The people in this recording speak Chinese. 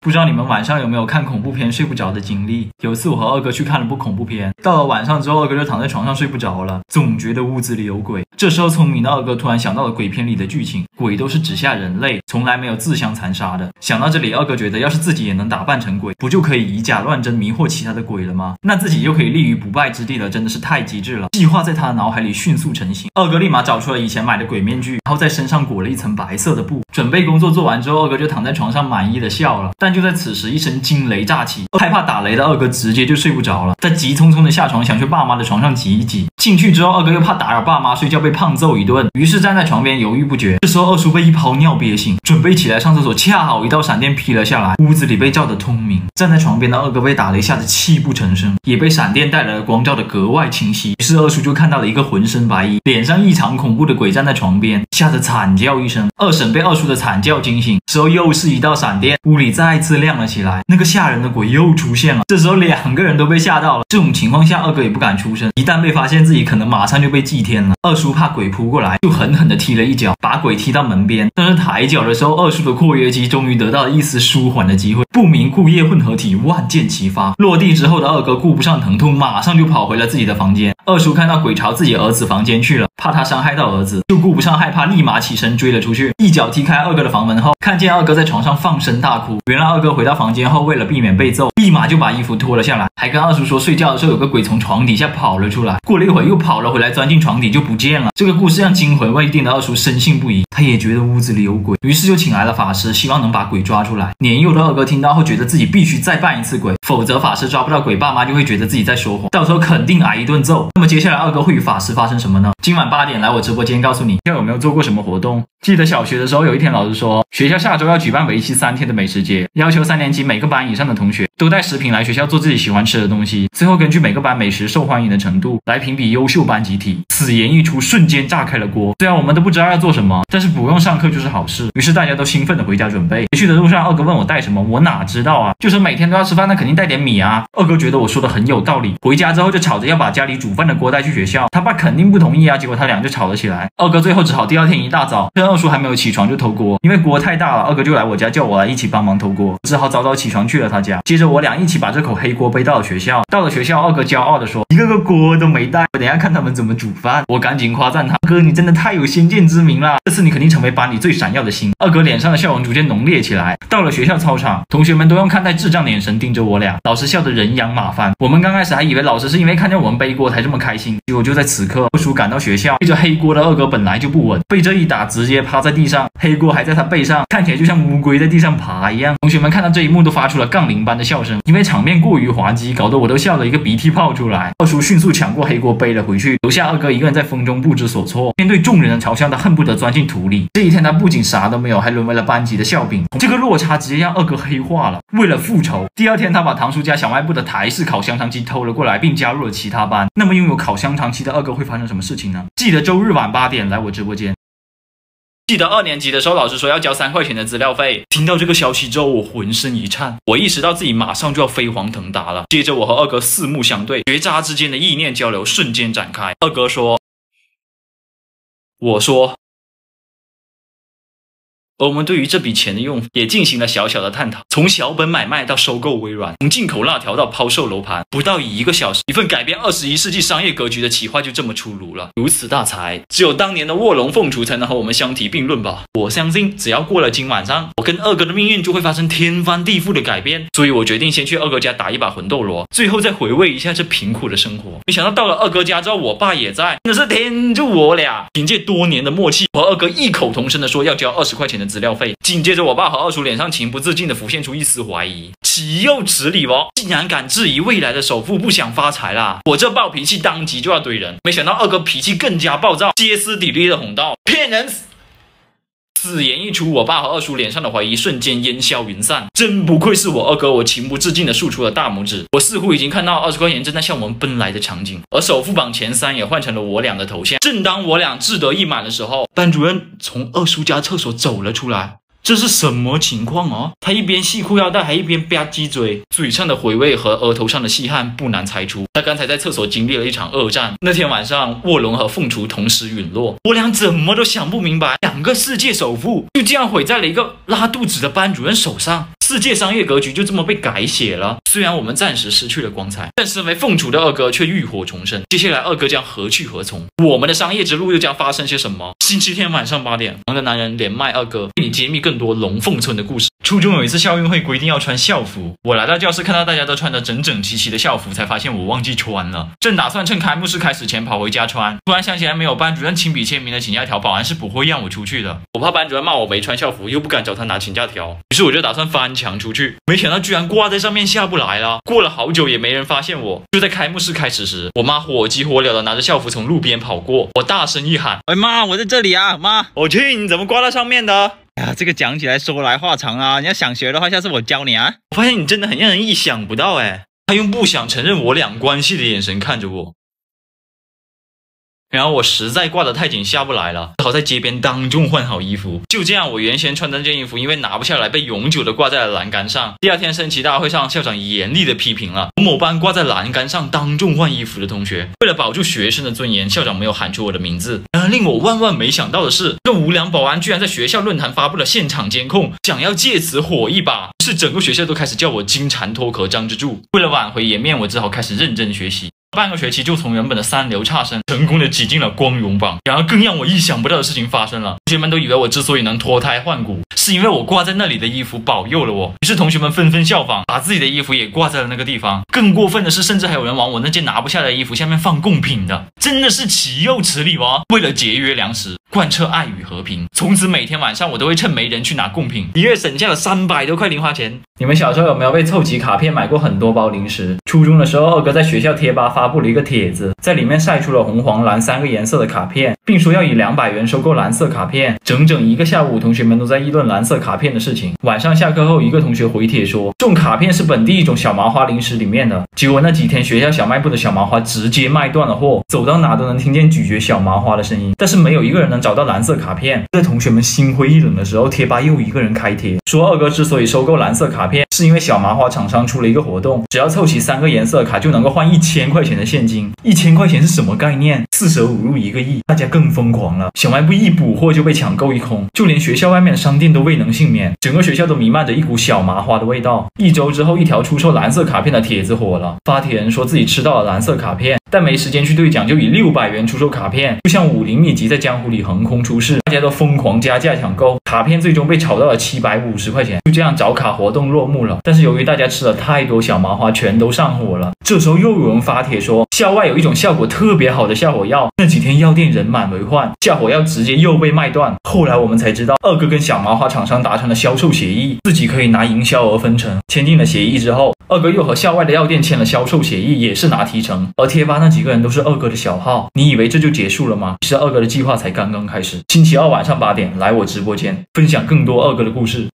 不知道你们晚上有没有看恐怖片睡不着的经历？有一次我和二哥去看了部恐怖片，到了晚上之后，二哥就躺在床上睡不着了，总觉得屋子里有鬼。这时候聪明的二哥突然想到了鬼片里的剧情，鬼都是只吓人类，从来没有自相残杀的。想到这里，二哥觉得要是自己也能打扮成鬼，不就可以以假乱真迷惑其他的鬼了吗？那自己就可以立于不败之地了，真的是太机智了。计划在他的脑海里迅速成型，二哥立马找出了以前买的鬼面具，然后在身上裹了一层白色的布。准备工作做完之后，二哥就躺在床上满意的笑了。但就在此时，一声惊雷炸起，害怕打雷的二哥直接就睡不着了。他急匆匆的下床，想去爸妈的床上挤一挤。进去之后，二哥又怕打扰爸妈睡觉被胖揍一顿，于是站在床边犹豫不决。这时候二叔被一泡尿憋醒，准备起来上厕所，恰好一道闪电劈了下来，屋子里被照得通明。站在床边的二哥被打雷吓得泣不成声，也被闪电带来的光照得格外清晰。于是二叔就看到了一个浑身白衣、脸上异常恐怖的鬼站在床边，吓得惨叫一声。二婶被二叔的惨叫惊醒，之后又是一道闪电，屋里再次亮了起来，那个吓人的鬼又出现了。这时候两个人都被吓到了，这种情况下二哥也不敢出声，一旦被发现自己可能马上就被祭天了。二叔怕鬼扑过来，就狠狠地踢了一脚，把鬼踢到门边。但是抬脚的时候，二叔的括约肌终于得到了一丝舒缓的机会，不明固液混合体万箭齐发。落地之后的二哥顾不上疼痛，马上就跑回了自己的房间。二叔看到鬼朝自己儿子房间去了，怕他伤害到儿子，就顾不上害怕，立马起身追了出去，一脚踢开二哥的房门后，看见二哥在床上放声大哭。原来二哥回到房间后，为了避免被揍，立马就把衣服脱了下来，还跟二叔说睡觉的时候有个鬼从床底下跑了出来。过了一会儿又跑了回来，钻进床底就不见了。这个故事让惊魂未定的二叔深信不疑，他也觉得屋子里有鬼，于是就请来了法师，希望能把鬼抓出来。年幼的二哥听到后觉得自己必须再扮一次鬼，否则法师抓不到鬼，爸妈就会觉得自己在说谎，到时候肯定挨一顿揍。那么接下来二哥会与法师发生什么呢？今晚8点来我直播间告诉你。有没有做过什么活动？记得小学的时候有一天老师说，学校下周要举办为期3天的美食节，要求3年级每个班以上的同学都带食品来学校做自己喜欢吃的东西，最后根据每个班美食受欢迎的程度来评比优秀班集体。此言一出，瞬间炸开了锅。虽然我们都不知道要做什么，但是不用上课就是好事，于是大家都兴奋的回家准备。回去的路上，二哥问我带什么，我哪知道啊，就说每天都要吃饭，那肯定带点米啊。二哥觉得我说的很有道理，回家之后就吵着要把家里煮饭的锅带去学校，他爸肯定不同意啊，结果他俩就吵了起来。二哥最后只好第二天一大早趁二叔还没有起床就偷锅，因为锅太大了，二哥就来我家叫我来一起帮忙偷锅，只好早早起床去了他家。接着我俩一起把这口黑锅背到了学校。到了学校，二哥骄傲的说，一个锅都没带，我等一下看他们怎么煮饭。我赶紧夸赞他，哥你真的太有先见之明了，这次你肯定成为班里最闪耀的星。二哥脸上的笑容逐渐浓烈起来。到了学校操场，同学们都用看待智障的眼神盯着我俩，老师笑得人仰马翻。我们刚开始还以为老师是因为看见我们背锅才这么开心，结果就在此刻，二叔赶到学校，背着黑锅的二哥本来就不稳，被这一打直接趴在地上，黑锅还在他背上，看起来就像乌龟在地上爬一样。同学们看到这一幕都发出了杠铃般的笑声，因为场面过于滑稽，搞得我都笑了一个鼻涕泡出来。二叔迅速抢过黑锅背了回去，留下二哥一个人在风中不知所措。面对众人的嘲笑，他恨不得钻进土里。这一天他不仅啥都没有，还沦为了班级的笑柄。这个落差直接让二哥黑化了。为了复仇，第二天他把堂叔家小卖部的台式烤香肠机偷了过来，并加入了其他班。那么拥有烤香肠机的二哥会发生什么事情呢？记得周日晚8点来我直播间。记得2年级的时候，老师说要交3块钱的资料费。听到这个消息之后，我浑身一颤，我意识到自己马上就要飞黄腾达了。接着我和二哥四目相对，绝渣之间的意念交流瞬间展开。二哥说，我说，而我们对于这笔钱的用也进行了小小的探讨，从小本买卖到收购微软，从进口辣条到抛售楼盘，不到1个小时，一份改变21世纪商业格局的企划就这么出炉了。如此大才，只有当年的卧龙凤雏才能和我们相提并论吧。我相信只要过了今晚上，我跟二哥的命运就会发生天翻地覆的改变，所以我决定先去二哥家打一把魂斗罗，最后再回味一下这贫苦的生活。没想到到了二哥家之后，我爸也在，真的是天助我俩。凭借多年的默契，我和二哥异口同声的说要交20块钱的资料费。紧接着我爸和二叔脸上情不自禁的浮现出一丝怀疑，岂有此理哦，竟然敢质疑未来的首富不想发财啦。我这暴脾气当即就要怼人，没想到二哥脾气更加暴躁，歇斯底里的哄道，骗人。此言一出，我爸和二叔脸上的怀疑瞬间烟消云散。真不愧是我二哥，我情不自禁的竖出了大拇指。我似乎已经看到20块钱正在向我们奔来的场景，而首富榜前3也换成了我俩的头像。正当我俩志得意满的时候，班主任从二叔家厕所走了出来。这是什么情况哦？他一边系裤腰带，还一边吧唧嘴，嘴上的回味和额头上的细汗不难猜出，他刚才在厕所经历了一场恶战。那天晚上，卧龙和凤雏同时陨落，我俩怎么都想不明白，两个世界首富就这样毁在了一个拉肚子的班主任手上，世界商业格局就这么被改写了。虽然我们暂时失去了光彩，但身为凤雏的二哥却浴火重生。接下来二哥将何去何从？我们的商业之路又将发生些什么？星期天晚上8点，2个男人连麦二哥，为你揭秘更多龙凤村的故事。初中有一次校运会规定要穿校服，我来到教室看到大家都穿着整整齐齐的校服，才发现我忘记穿了。正打算趁开幕式开始前跑回家穿，突然想起来没有班主任亲笔签名的请假条，保安是不会让我出去的。我怕班主任骂我没穿校服，又不敢找他拿请假条，于是我就打算翻墙出去，没想到居然挂在上面下不来了。过了好久也没人发现我。就在开幕式开始时，我妈火急火燎的拿着校服从路边跑过，我大声一喊：喂妈，我在这里啊，妈！我去，你怎么挂在上面的？呀，这个讲起来说来话长啊，你要想学的话，下次我教你啊。我发现你真的很让人意想不到哎。他用不想承认我俩关系的眼神看着我。然后我实在挂得太紧下不来了，只好在街边当众换好衣服。就这样，我原先穿的那件衣服因为拿不下来，被永久的挂在了栏杆上。第二天升旗大会上，校长严厉的批评了我某班挂在栏杆上当众换衣服的同学。为了保住学生的尊严，校长没有喊出我的名字。然而令我万万没想到的是，这无良保安居然在学校论坛发布了现场监控，想要借此火一把。于是整个学校都开始叫我金蝉脱壳张之柱。为了挽回颜面，我只好开始认真学习。半个学期就从原本的3流差生成功的挤进了光荣榜。然而更让我意想不到的事情发生了，同学们都以为我之所以能脱胎换骨，是因为我挂在那里的衣服保佑了我。于是同学们纷纷效仿，把自己的衣服也挂在了那个地方。更过分的是，甚至还有人往我那件拿不下的衣服下面放贡品的，真的是岂有此理哦！为了节约粮食，贯彻爱与和平，从此每天晚上我都会趁没人去拿贡品，一月省下了300多块零花钱。你们小时候有没有被凑齐卡片买过很多包零食？初中的时候，二哥在学校贴吧发布了一个帖子，在里面晒出了红、黄、蓝3个颜色的卡片，并说要以200元收购蓝色卡片。整整一个下午，同学们都在议论蓝色卡片的事情。晚上下课后，一个同学回帖说，这种卡片是本地一种小麻花零食里面的。结果那几天学校小卖部的小麻花直接卖断了货，走到哪都能听见咀嚼小麻花的声音，但是没有一个人能找到蓝色卡片。在同学们心灰意冷的时候，贴吧又一个人开帖说，二哥之所以收购蓝色卡片，是因为小麻花厂商出了一个活动，只要凑齐3个颜色卡就能够换1000块钱的现金。1000块钱是什么概念？4舍5入1个亿，大家更疯狂了。小卖部一补货就被抢购一空，就连学校外面的商店都未能幸免，整个学校都弥漫着一股小麻花的味道。1周之后，一条出售蓝色卡片的帖子火了，发帖人说自己吃到了蓝色卡片，但没时间去兑奖，就以600元出售卡片，就像武林秘籍在江湖里横空出世，大家都疯狂加价抢购，卡片最终被炒到了750块钱。就这样找卡活动落幕了。但是由于大家吃了太多小麻花，全都上火了。这时候又有人发帖说，校外有一种效果特别好的下火药，那几天药店人满为患，下火药直接又被卖断。后来我们才知道，二哥跟小麻花厂商达成了销售协议，自己可以拿营销额分成。签订了协议之后，二哥又和校外的药店签了销售协议，也是拿提成。而贴吧那几个人都是二哥的小号，你以为这就结束了吗？其实二哥的计划才刚刚开始。星期二晚上8点来我直播间分享更多二哥的故事。